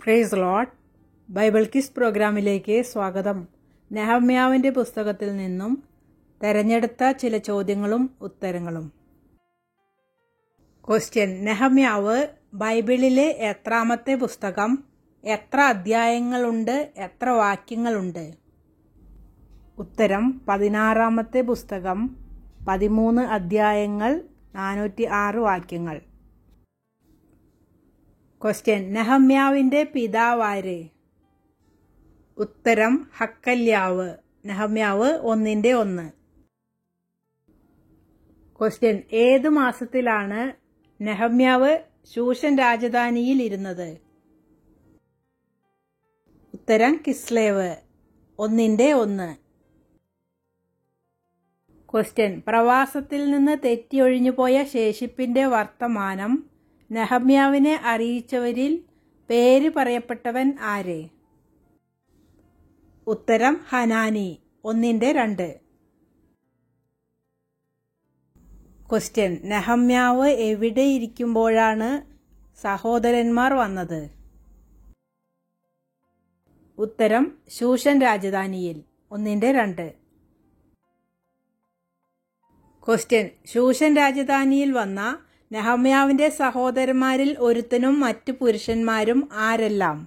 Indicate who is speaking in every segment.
Speaker 1: Praise Lord. Bible quiz പ്രോഗ്രാമിലേക്ക് സ്വാഗതം. നെഹമ്യാവിൻ്റെ പുസ്തകത്തിൽ നിന്നും തെരഞ്ഞെടുത്ത ചില ചോദ്യങ്ങളും ഉത്തരങ്ങളും. ക്വസ്റ്റ്യൻ: നെഹമ്യാവ് ബൈബിളിലെ എത്രാമത്തെ പുസ്തകം? എത്ര അധ്യായങ്ങളുണ്ട്? എത്ര വാക്യങ്ങളുണ്ട്? ഉത്തരം: 16-ാമത്തെ പുസ്തകം, 13 അധ്യായങ്ങൾ, 406 വാക്യങ്ങൾ. ക്വസ്റ്റ്യൻ: നെഹമ്യാവിൻ്റെ പിതാവാര്? ഉത്തരം: ഹക്കല്യാവ്. നെഹമ്യാവ് 1:1. ക്വസ്റ്റ്യൻ: ഏതു മാസത്തിലാണ് നെഹമ്യാവ് ശൂഷൻ രാജധാനിയിൽ ഇരുന്നത്? ഉത്തരം: കിസ്ലേവ് 1:1. ക്വസ്റ്റ്യൻ: പ്രവാസത്തിൽ നിന്ന് തെറ്റിയൊഴിഞ്ഞുപോയ ശേഷിപ്പിന്റെ വർത്തമാനം നെഹമ്യാവിനെ അറിയിച്ചവരിൽ പേര് പറയപ്പെട്ടവൻ ആര്? ഉത്തരം: ഹനാനി 1:2. ക്വസ്റ്റ്യൻ: നെഹമ്യാവ് എവിടെ ഇരിക്കുമ്പോഴാണ് സഹോദരന്മാർ വന്നത്? ഉത്തരം: ശൂഷൻ രാജധാനിയിൽ 1:2. ക്വസ്റ്റ്യൻ: ശൂഷൻ രാജധാനിയിൽ വന്ന നെഹമ്യാവിന്റെ സഹോദരന്മാരിൽ ഒരുത്തനും മറ്റു പുരുഷന്മാരും ആരെല്ലാം?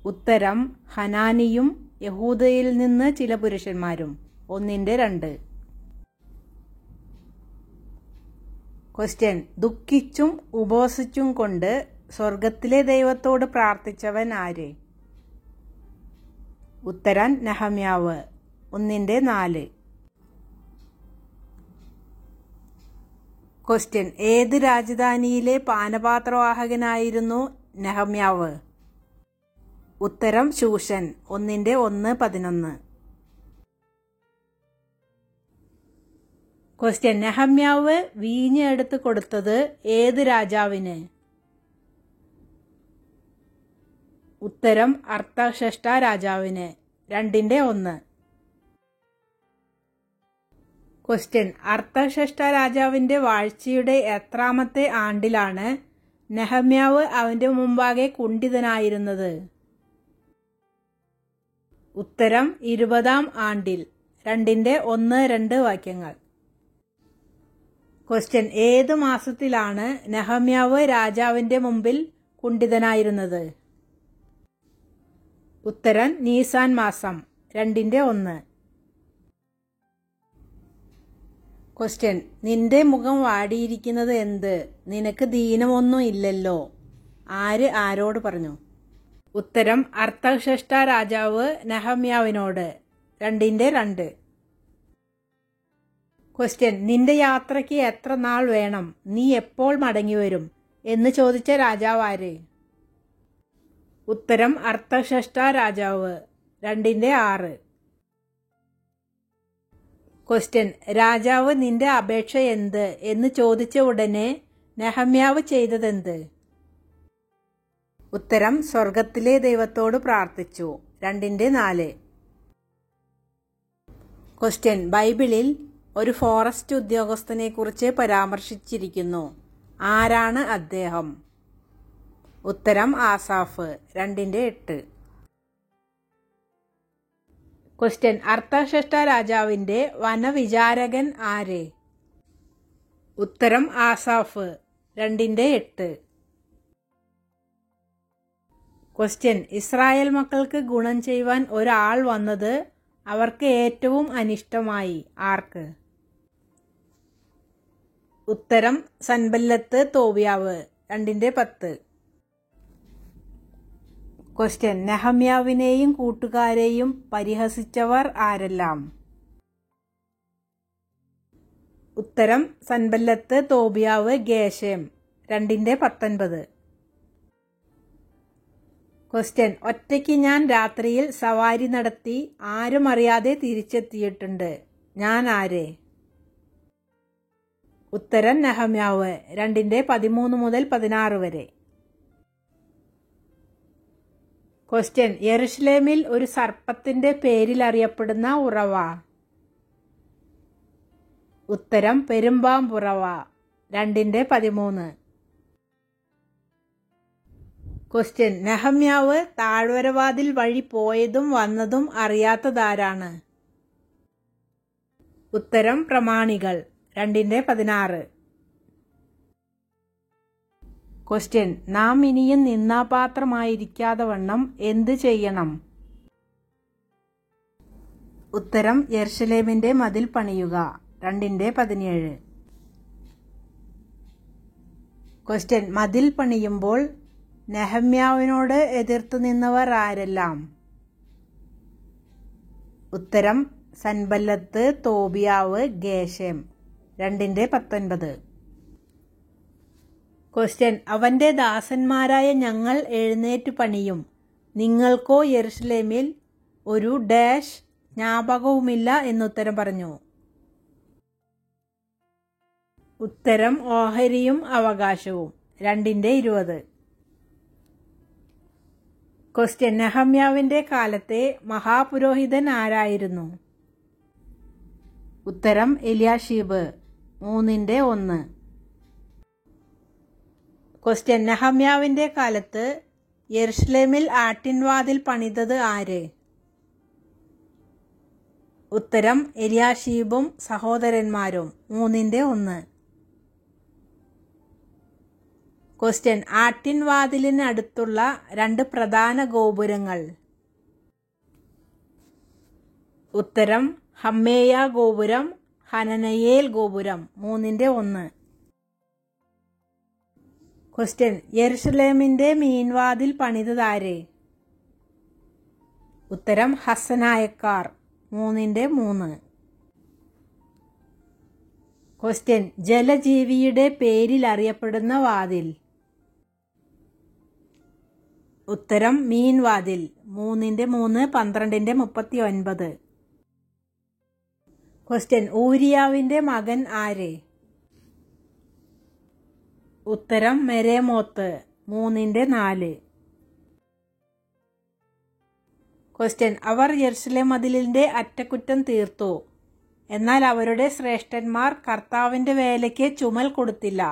Speaker 1: ഉത്തരം: ഹനാനിയും യഹൂദയിൽ നിന്ന് ചില പുരുഷന്മാരും 1:2. ക്വസ്റ്റ്യൻ: ദുഃഖിച്ചും ഉപവസിച്ചും കൊണ്ട് സ്വർഗത്തിലെ ദൈവത്തോട് പ്രാർത്ഥിച്ചവൻ ആര്? ഉത്തരം: നെഹമ്യാവ് 1:4. ക്വസ്റ്റ്യൻ: ഏത് രാജധാനിയിലെ പാനപാത്രവാഹകനായിരുന്നു നെഹമ്യാവ്? ഉത്തരം: ശൂഷൻ 1:1-11. ക്വസ്റ്റ്യൻ: നെഹമ്യാവ് വീഞ്ഞ് എടുത്ത് കൊടുത്തത് ഏത് രാജാവിന്? ഉത്തരം: അർത്തഹ്ഷഷ്ടാ രാജാവിന് 2:1. ക്വസ്റ്റ്യൻ: അർത്തഹ്ഷഷ്ടാ രാജാവിന്റെ വാഴ്ചയുടെ എത്രാമത്തെ ആണ്ടിലാണ് നെഹമ്യാവ് അവന്റെ മുമ്പാകെ കുണ്ഠിതനായിരുന്നത്? ഉത്തരം: 20-ാം ആണ്ടിൽ. 2:1-2 വാക്യങ്ങൾ. ക്വസ്റ്റ്യൻ: ഏത് മാസത്തിലാണ് നെഹമ്യാവ് രാജാവിന്റെ മുമ്പിൽ കുണ്ഠിതനായിരുന്നത്? ഉത്തരം: നീസാൻ മാസം. 2:1. ക്വസ്റ്റ്യൻ: നിന്റെ മുഖം വാടിയിരിക്കുന്നത് എന്ത്? നിനക്ക് ദീനമൊന്നും ഇല്ലല്ലോ. ആര് ആരോട് പറഞ്ഞു? ഉത്തരം: അർത്തഹ്ഷഷ്ടാ രാജാവ് നെഹമ്യാവിനോട്. 2:2. ക്വസ്റ്റ്യൻ: നിന്റെ യാത്രയ്ക്ക് എത്ര നാൾ വേണം? നീ എപ്പോൾ മടങ്ങിവരും എന്ന് ചോദിച്ച രാജാവ് ആര്? ഉത്തരം: അർത്തഹ്ഷഷ്ടാ രാജാവ്. 2:6. ക്വസ്റ്റ്യൻ: രാജാവ് നിന്റെ അപേക്ഷ എന്ത് എന്ന് ചോദിച്ച ഉടനെ നെഹമ്യാവ് ചെയ്തതെന്ത്? ഉത്തരം: സ്വർഗത്തിലെ ദൈവത്തോട് പ്രാർത്ഥിച്ചു. 2:4. ക്വസ്റ്റ്യൻ: ബൈബിളിൽ ഒരു ഫോറസ്റ്റ് ഉദ്യോഗസ്ഥനെ കുറിച്ച് പരാമർശിച്ചിരിക്കുന്നു. ആരാണ് അദ്ദേഹം? ഉത്തരം: ആസാഫ്. 2:8. ക്വസ്റ്റ്യൻ: അർത്തഹ്ഷഷ്ടാ രാജാവിന്റെ വനവിചാരകൻ ആര്? ഉത്തരം: ആസാഫ്. 2:8. ക്വസ്റ്റ്യൻ: ഇസ്രായേൽ മക്കൾക്ക് ഗുണം ചെയ്യുവാൻ ഒരാൾ വന്നത് അവർക്ക് ഏറ്റവും അനിഷ്ടമായി. ആർക്ക്? ഉത്തരം: സൻബല്ലത്ത് തോബിയാവ്. 2:10. ക്വസ്റ്റ്യൻ: നെഹമ്യാവിനെയും കൂട്ടുകാരെയും പരിഹസിച്ചവർ ആരെല്ലാം? ഉത്തരം: സൻബല്ലത്ത് തോബിയാവ്, ഗേശെം. 2:19. ക്വസ്റ്റ്യൻ: ഒറ്റയ്ക്ക് ഞാൻ രാത്രിയിൽ സവാരി നടത്തി ആരും അറിയാതെ തിരിച്ചെത്തിയിട്ടുണ്ട്. ഞാൻ ആര്? ഉത്തരം: നെഹമ്യാവ്. 2:13-16 വരെ. ക്വസ്റ്റ്യൻ: യെരുശലേമിൽ ഒരു സർപ്പത്തിന്റെ പേരിൽ അറിയപ്പെടുന്ന ഉറവ? ഉത്തരം: പെരുമ്പാമ്പുറവ. 2:13. ക്വസ്റ്റ്യൻ നെഹമ്യാവ് താഴ്വരവാതിൽ വഴി പോയതും വന്നതും അറിയാത്തതാരാണ്? ഉത്തരം പ്രമാണികൾ. 2:16. ക്വസ്റ്റ്യൻ നാം ഇനിയും നിന്ദാപാത്രമായിരിക്കാതെ വണ്ണം എന്ത് ചെയ്യണം? ഉത്തരം യെരുശലേമിന്റെ മതിൽ പണിയുക. 2:17. ക്വസ്റ്റ്യൻ മതിൽ പണിയുമ്പോൾ നെഹമ്യാവിനോട് എതിർത്തു നിന്നവർ ആരെല്ലാം? ഉത്തരം സൻബല്ലത്ത്, തോബിയാവ്, ഗേശെം. 2:19. ക്വസ്റ്റ്യൻ അവന്റെ ദാസന്മാരായ ഞങ്ങൾ എഴുന്നേറ്റ് പണിയും, നിങ്ങൾക്കോ യെരുശലേമിൽ ഒരു ഡാഷ് ജ്ഞാപകവുമില്ല എന്നുത്തരം പറഞ്ഞു. ഉത്തരം ഓഹരിയും അവകാശവും. 2:20. ക്വസ്റ്റ്യൻ നെഹമ്യാവിന്റെ കാലത്തെ മഹാപുരോഹിതൻ ആരായിരുന്നു? ഉത്തരം എലിയാശീബ്. 3:1. ക്വസ്റ്റ്യൻ നെഹമ്യാവിന്റെ കാലത്ത് യെരുശലേമിൽ ആട്ടിൻവാതിൽ പണിതത് ആര്? ഉത്തരം എലിയാശീബും സഹോദരന്മാരും. 3:1. ക്വസ്റ്റ്യൻ ആട്ടിൻവാതിലിന് അടുത്തുള്ള 2 പ്രധാന ഗോപുരങ്ങൾ? ഉത്തരം ഹമ്മേയ ഗോപുരം, ഹനനയേൽ ഗോപുരം. 3:1. ക്വസ്റ്റ്യൻ യെരുശലേമിന്റെ മീൻവാതിൽ പണിതതാര്? ഉത്തരം ഹസ്സനായക്കാർ. 3:3. ക്വസ്റ്റ്യൻ ജലജീവിയുടെ പേരിൽ അറിയപ്പെടുന്ന വാതിൽ? ഉത്തരം മീൻവാതിൽ. 3:3, 12:39. ക്വസ്റ്റ്യൻ ഊരിയാവിന്റെ മകൻ ആര്? ഉത്തരം മെരേമോത്ത്. 3:4. ക്വസ്റ്റ്യൻ അവർ യെരുശലേം മതിലിന്റെ അറ്റകുറ്റം തീർത്തു, എന്നാൽ അവരുടെ ശ്രേഷ്ഠന്മാർ കർത്താവിന്റെ വേലയ്ക്ക് ചുമൽ കൊടുത്തില്ല.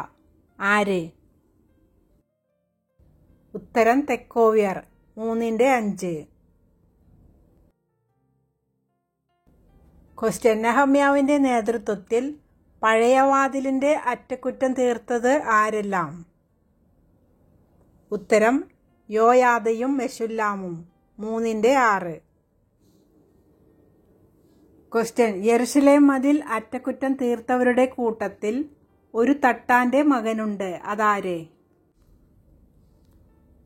Speaker 1: ആര്? ഉത്തരം തെക്കോവ്യർ. 3:5. ക്വസ്റ്റ്യൻ നെഹമ്യാവിന്റെ നേതൃത്വത്തിൽ പഴയ വാതിലിന്റെ അറ്റകുറ്റം തീർത്തത് ആരെല്ലാം? ഉത്തരം യോയാദയും മെശുല്ലാമും. 3:6. ക്വസ്റ്റ്യൻ യെരുശലേം മതിൽ അറ്റകുറ്റം തീർത്തവരുടെ കൂട്ടത്തിൽ ഒരു തട്ടാന്റെ മകനുണ്ട്, അതാര്?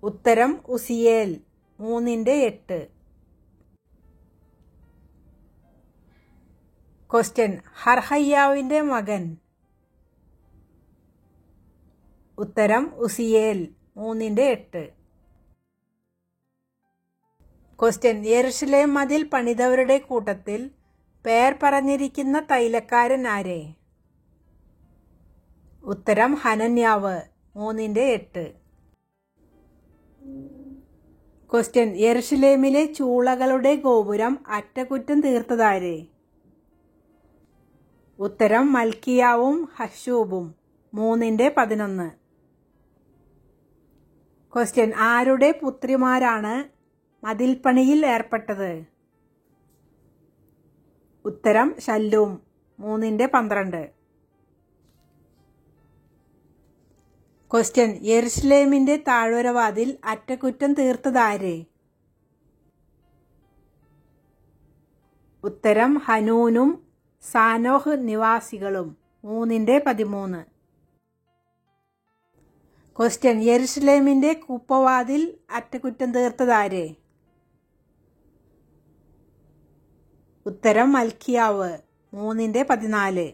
Speaker 1: ഉത്തരം ഉസിയേൽ. 3:8. ക്വസ്റ്റ്യൻ ഹർഹയ്യാവിന്റെ മകൻ? ഉത്തരം ഉസിയേൽ. 3:8. ക്വസ്റ്റ്യൻ യെരുശലേം മതിൽ പണിതവരുടെ കൂട്ടത്തിൽ പേർ പറഞ്ഞിരിക്കുന്ന തൈലക്കാരൻ ആരെ? ഉത്തരം ഹനന്യാവ്. 3:8. ക്വസ്റ്റ്യൻ യെരുശലേമിലെ ചൂളകളുടെ ഗോപുരം അറ്റകുറ്റം തീർത്തതാര്? ഉത്തരം മൽക്കിയാവും ഹശൂബും. 3:11. ക്വസ്റ്റ്യൻ ആരുടെ പുത്രിമാരാണ് മതിൽപ്പണിയിൽ ഏർപ്പെട്ടത്? ഉത്തരം ശല്ലൂം. 3:12. ക്വസ്റ്റ്യൻ യെരുശലേമിന്റെ താഴ്വരവാതിൽ അറ്റകുറ്റം തീർത്തതാര്? ഉത്തരം ഹനൂനും സാനോഹ് നിവാസികളും. 3:13. ക്വസ്റ്റ്യൻ യെരുശലേമിന്റെ കൂപ്പവാതിൽ അറ്റകുറ്റം തീർത്തതാര്? ഉത്തരം മൽക്കിയാവ്. 3:14.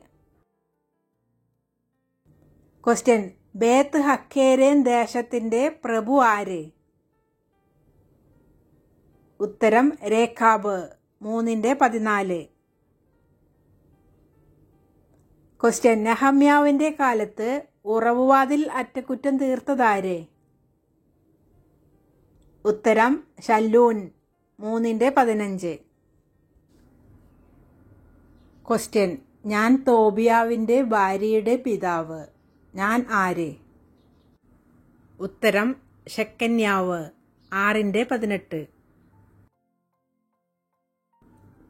Speaker 1: ക്വസ്റ്റ്യൻ ബേത്ത് ഹക്കേരേൻ ദേശത്തിന്റെ പ്രഭു ആര്? ഉത്തരം രേഖാബ്. 3:14. ക്വസ്റ്റ്യൻ നെഹമ്യാവിന്റെ കാലത്ത് ഉറവുവാതിൽ അറ്റകുറ്റം തീർത്തതാര്? ഉത്തരം ശല്ലൂൻ. 3:15. ക്വസ്റ്റ്യൻ ഞാൻ തോബിയാവിന്റെ ഭാര്യയുടെ പിതാവ്, ഞാൻ ആര്? ഉത്തരം ഷെക്കന്യാവ് 6:18.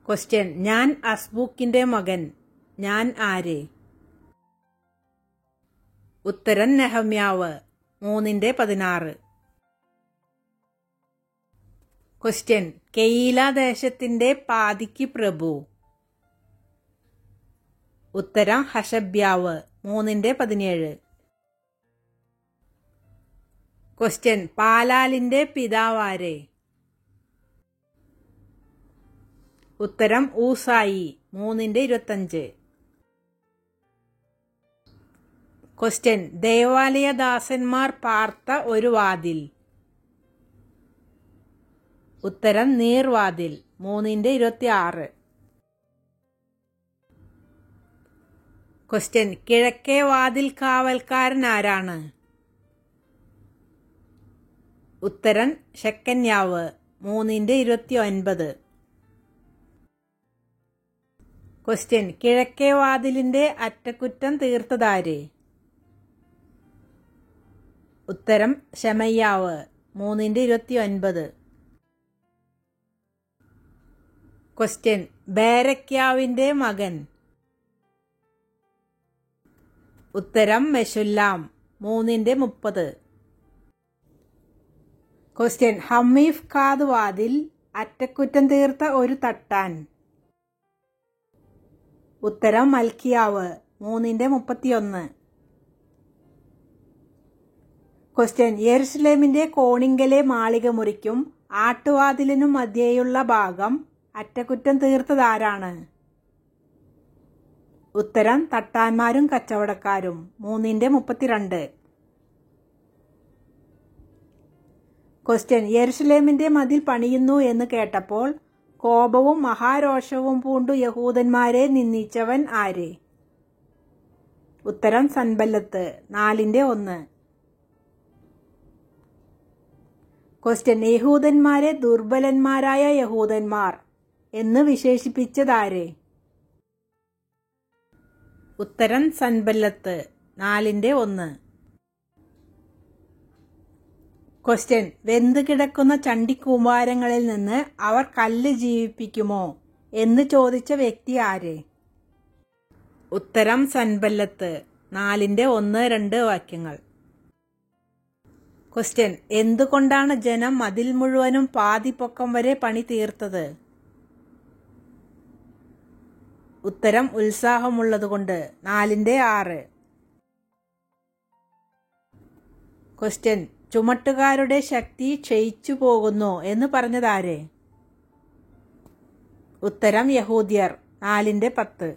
Speaker 1: ക്വസ്റ്റ്യൻ ഞാൻ അസ്ബൂക്കിന്റെ മകൻ, ഞാൻ ആര്? ഉത്തരം നെഹമ്യാവ് 3:16. ക്വസ്റ്റ്യൻ കെയീല ദേശത്തിന്റെ പാതിക്ക് പ്രഭു. ഉത്തരം ഹശബ്യാവ് 3:17. ക്വസ്റ്റ്യൻ പാലാലിന്റെ പിതാവാരെ? ഉത്തരം ഊസായി 3:25. ക്വസ്റ്റ്യൻ ദേവാലയദാസന്മാർ പാർത്ത ഒരു വാതിൽ. ഉത്തരം നീർവാതിൽ 3:26. ക്വസ്റ്റ്യൻ കിഴക്കേ വാതിൽ കാവൽക്കാരൻ ആരാണ്? ഉത്തരം ഷെക്കന്യാവ് 3:29. ക്വസ്റ്റ്യൻ കിഴക്കേ വാതിലിന്റെ അറ്റകുറ്റം തീർത്തതാര്? ഉത്തരം ശെമയ്യാവ് 3:29. ക്വസ്റ്റ്യൻ ബേരക്യാവിന്റെ മകൻ. ഉത്തരം മെശുല്ലാം 3:30. ക്വസ്റ്റ്യൻ ഹമ്മീഫ് ഖാദ് വാതിൽ അറ്റകുറ്റം തീർത്ത ഒരു തട്ടാൻ. ഉത്തരം മൽക്കിയാവ് 3:31. ക്വസ്റ്റ്യൻ യെരുശലേമിന്റെ കോണിങ്കലെ മാളിക മുറിക്കും ആട്ടുവാതിലിനും മധ്യേയുള്ള ഭാഗം അറ്റകുറ്റം തീർത്തതാരാണ്? ഉത്തരം തട്ടാന്മാരും കച്ചവടക്കാരും 3:32. ക്വസ്റ്റ്യൻ യെരുശലേമിന്റെ മതിൽ പണിയുന്നു എന്ന് കേട്ടപ്പോൾ കോപവും മഹാരോഷവും പൂണ്ടു യഹൂദന്മാരെ നിന്ദിച്ചവൻ ആര്? ഉത്തരം സൻബല്ലത്ത് 4:1. ക്വസ്റ്റ്യൻ യഹൂദന്മാരെ ദുർബലന്മാരായ യഹൂദന്മാർ എന്ന് വിശേഷിപ്പിച്ചതാര്? ഉത്തരം സൻബല്ലത്ത് 4:1. ക്വസ്റ്റ്യൻ വെന്ത് കിടക്കുന്ന ചണ്ടിക്കൂമ്പാരങ്ങളിൽ നിന്ന് അവർ കല്ല് ജീവിപ്പിക്കുമോ എന്ന് ചോദിച്ച വ്യക്തി ആര്? ഉത്തരം സൻബല്ലത്ത് 4:1-2 വാക്യങ്ങൾ. ക്വസ്റ്റ്യൻ എന്തുകൊണ്ടാണ് ജനം മതിൽ മുഴുവനും പാതി പൊക്കം വരെ പണി തീർത്തത്? ഉത്തരം ഉത്സാഹമുള്ളതുകൊണ്ട് 4:6. ക്വസ്റ്റ്യൻ ചുമട്ടുകാരുടെ ശക്തി ക്ഷയിച്ചു പോകുന്നു എന്ന് പറഞ്ഞതാര്? ഉത്തരം യഹൂദ്യർ 4:10.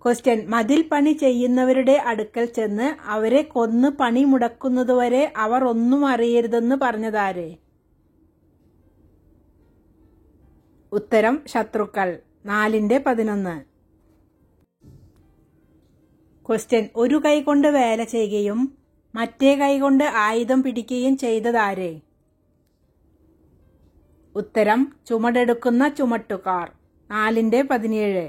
Speaker 1: ക്വസ്റ്റ്യൻ മതിൽ പണി ചെയ്യുന്നവരുടെ അടുക്കൽ ചെന്ന് അവരെ കൊന്ന് പണി മുടക്കുന്നതുവരെ അവർ ഒന്നും അറിയരുതെന്ന് പറഞ്ഞതാര്? ഉത്തരം ശത്രുക്കൾ 4:11. ക്വസ്റ്റ്യൻ ഒരു കൈകൊണ്ട് വേല ചെയ്യുകയും മറ്റേ കൈകൊണ്ട് ആയുധം പിടിക്കുകയും ചെയ്തതാര്? ഉത്തരം ചുമടെടുക്കുന്ന ചുമട്ടുകാർ 4:17.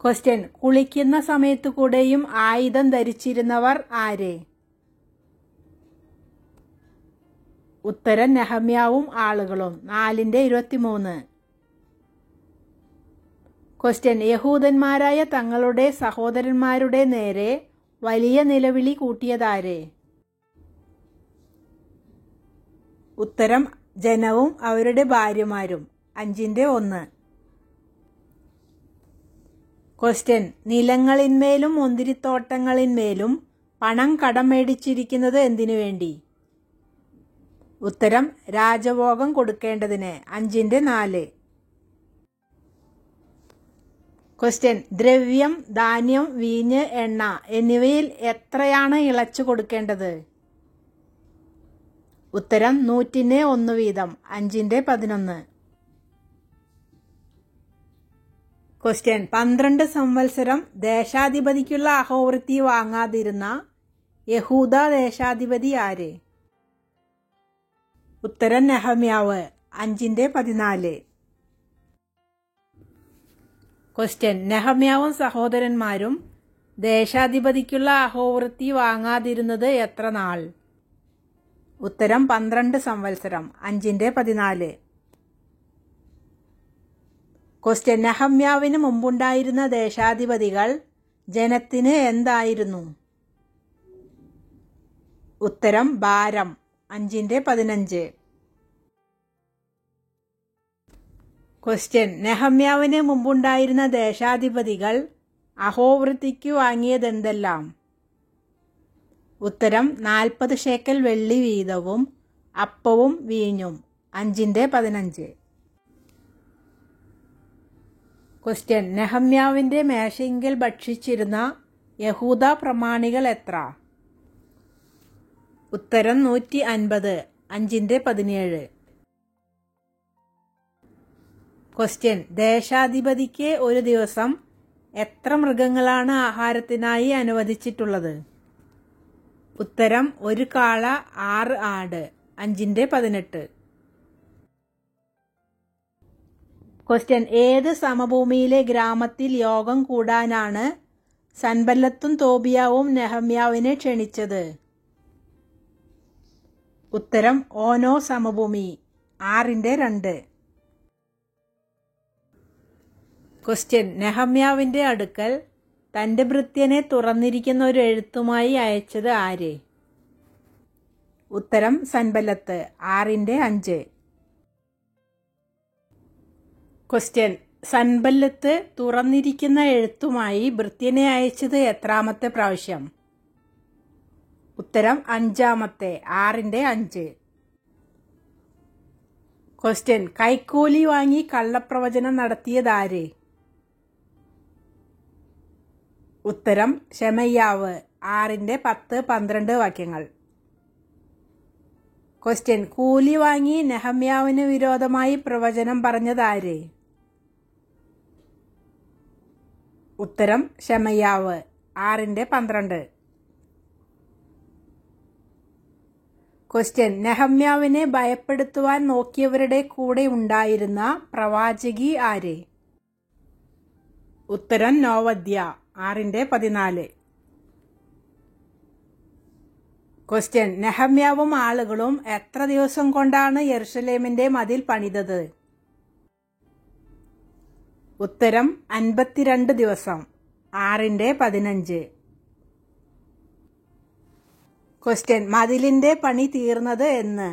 Speaker 1: ക്വസ്റ്റ്യൻ കുളിക്കുന്ന സമയത്തു കൂടെയും ആയുധം ധരിച്ചിരുന്നവർ ആര്? ഉത്തരം നെഹമ്യാവും ആളുകളും 4:23. ക്വസ്റ്റ്യൻ യഹൂദന്മാരായ തങ്ങളുടെ സഹോദരന്മാരുടെ നേരെ വലിയ നിലവിളി കൂട്ടിയതാര്? ഉത്തരം ജനവും അവരുടെ ഭാര്യമാരും 5:1. ക്വസ്റ്റ്യൻ നിലങ്ങളിന്മേലും മുന്തിരിത്തോട്ടങ്ങളിന്മേലും പണം കടം മേടിച്ചിരിക്കുന്നത് എന്തിനു വേണ്ടി? ഉത്തരം രാജഭോഗം കൊടുക്കേണ്ടതിന് 5:4. ക്വസ്റ്റ്യൻ ദ്രവ്യം, ധാന്യം, വീഞ്ഞ്, എണ്ണ എന്നിവയിൽ എത്രയാണ് ഇളച്ചു കൊടുക്കേണ്ടത്? ഉത്തരം 100-1 വീതം 5:11. ക്വസ്റ്റ്യൻ 12 സംവത്സരം ദേശാധിപതിക്കുള്ള അഹോവൃത്തി വാങ്ങാതിരുന്ന യഹൂദ ദേശാധിപതി ആര്? ഉത്തരം നെഹമ്യാവ് 5:14. ക്വസ്റ്റ്യൻ നെഹമ്യാവും സഹോദരന്മാരും ദേശാധിപതിക്കുള്ള അഹോവൃത്തി വാങ്ങാതിരുന്നത് എത്ര നാൾ? ഉത്തരം 12 സംവത്സരം. 5-14. ക്വസ്റ്റ്യൻ: നെഹമ്യാവിന് മുമ്പുണ്ടായിരുന്ന ദേശാധിപതികൾ ജനത്തിന് എന്തായിരുന്നു? ഉത്തരം ഭാരം. 5-15. ക്വസ്റ്റ്യൻ: നെഹമ്യാവിന് മുമ്പുണ്ടായിരുന്ന ദേശാധിപതികൾ അഹോവൃത്തിക്ക് വാങ്ങിയതെന്തെല്ലാം? ഉത്തരം 40 ശേക്കൽ വെള്ളി വീതവും അപ്പവും വീഞ്ഞും. 5-15. ക്വസ്റ്റ്യൻ: നെഹമ്യാവിൻ്റെ മേശയിങ്കൽ ഭക്ഷിച്ചിരുന്ന യഹൂദ പ്രമാണികൾ എത്ര? ഉത്തരം 150. 5-17. ക്വസ്റ്റ്യൻ: ദേശാധിപതിക്ക് ഒരു ദിവസം എത്ര മൃഗങ്ങളാണ് ആഹാരത്തിനായി അനുവദിച്ചിട്ടുള്ളത്? ഉത്തരം 1 കാള, 6 ആട്. 5-18. ക്വസ്റ്റ്യൻ: ഏത് സമഭൂമിയിലെ ഗ്രാമത്തിൽ യോഗം കൂടാനാണ് സൻബല്ലത്തും തോബിയാവും നെഹമ്യാവിനെ ക്ഷണിച്ചത്? ഉത്തരം ഓനോ സമഭൂമി. 6-2. ക്വസ്റ്റ്യൻ: നെഹമ്യാവിൻ്റെ അടുക്കൽ തൻ്റെ ഭൃത്യനെ തുറന്നിരിക്കുന്ന ഒരു എഴുത്തുമായി അയച്ചത് ആര്? ഉത്തരം സൻബല്ലത്ത്. 6-5. ക്വസ്റ്റ്യൻ: സൻബല്ലത്ത് തുറന്നിരിക്കുന്ന എഴുത്തുമായി ഭൃത്യനെ അയച്ചത് എത്രാമത്തെ പ്രാവശ്യം? ഉത്തരം 5-ാമത്തെ. 6-5. ക്വസ്റ്റ്യൻ: കൈക്കൂലി വാങ്ങി കള്ളപ്രവചനം നടത്തിയതാര്? ഉത്തരം ശെമയ്യാവ്. 6-10-12 വാക്യങ്ങൾ. ക്വസ്റ്റ്യൻ: കൂലി വാങ്ങി നെഹമ്യാവിന് വിരോധമായി പ്രവചനം പറഞ്ഞതാര്? ഉത്തരം ശെമയ്യാവ്. 6-12. ക്വസ്റ്റ്യൻ: നെഹമ്യാവിനെ ഭയപ്പെടുത്തുവാൻ നോക്കിയവരുടെ കൂടെ ഉണ്ടായിരുന്ന പ്രവാചകി ആര്? ഉത്തരം നോവദ്യ. 6-14. ക്വസ്റ്റ്യൻ: നെഹമ്യാവും ആളുകളും എത്ര ദിവസം കൊണ്ടാണ് യെരുശലേമിന്റെ മതിൽ പണിതത്? ഉത്തരം 52 ദിവസം. 6-15. ക്വസ്റ്റ്യൻ: മതിലിന്റെ പണി തീർന്നത് എന്ന്?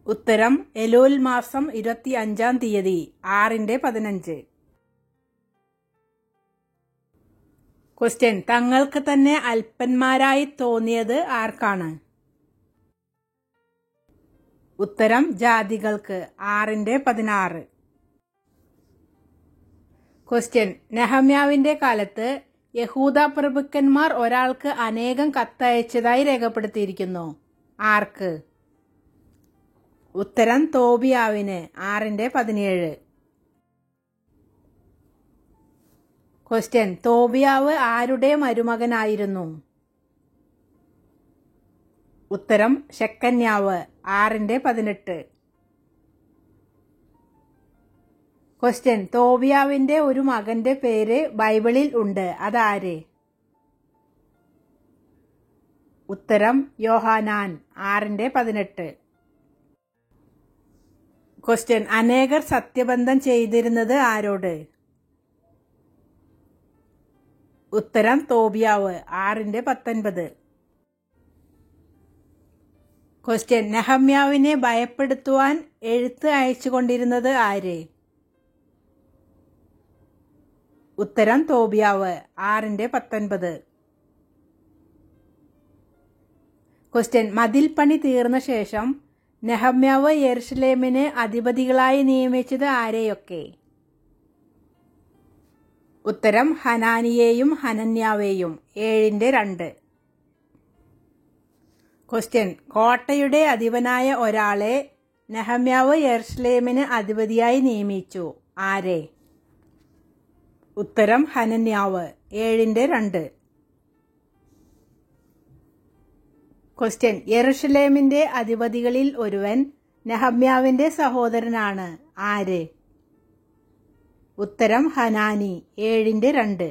Speaker 1: ഉത്തരം എലൂൽ മാസം 25-ാം തീയതി. 6-15. ക്വസ്റ്റ്യൻ: തങ്ങൾക്ക് തന്നെ അല്പന്മാരായി തോന്നിയത് ആർക്കാണ്? ഉത്തരം ജാതികൾക്ക്. 6-16. ക്വസ്റ്റ്യൻ: നെഹമ്യാവിന്റെ കാലത്ത് യഹൂദ പ്രഭുക്കന്മാർ ഒരാൾക്ക് അനേകം കത്തയച്ചതായി രേഖപ്പെടുത്തിയിരിക്കുന്നു. ആർക്ക്? ഉത്തരം തോബിയാവിന്. 6-17. ക്വസ്റ്റ്യൻ: തോബിയാവ് ആരുടെ മരുമകനായിരുന്നു? ഉത്തരം ശെക്കന്യാവ്. 6-18. ക്വസ്റ്റ്യൻ: തോബിയാവിന്റെ ഒരു മകന്റെ പേര് ബൈബിളിൽ ഉണ്ട്. അതാര്? ഉത്തരം യോഹാനാൻ. 6-18. ക്വസ്റ്റ്യൻ: അനേകർ സത്യബന്ധം ചെയ്തിരുന്നത് ആരോട്? ഉത്തരം തോബിയാവ്. 6-19. ക്വസ്റ്റ്യൻ: നെഹമ്യാവിനെ ഭയപ്പെടുത്തുവാൻ എഴുത്ത് അയച്ചുകൊണ്ടിരുന്നത് ആര്? ഉത്തരം തോബിയാവ്. 6-19. ക്വസ്റ്റ്യൻ: മതിൽ പണി തീർന്ന ശേഷം നെഹമ്യാവ് യെരുശലേമിന് അധിപതികളായി നിയമിച്ചത് ആരെയൊക്കെ? ഉത്തരം ഹനാനിയെയും ഹനന്യാവെയും. 7-2. ക്വസ്റ്റ്യൻ: കോട്ടയുടെ അധിപനായ ഒരാളെ നെഹമ്യാവ് യെരുശലേമിന് അധിപതിയായി നിയമിച്ചു. ആരെ? ഉത്തരം ഹനന്യാവ്. 7-2. ക്വസ്റ്റ്യൻ: യെരുശലേമിന്റെ അധിപതികളിൽ ഒരുവൻ നെഹമ്യാവിന്റെ സഹോദരനാണ്. ആര്? ഉത്തരം ഹനാനി 7:2.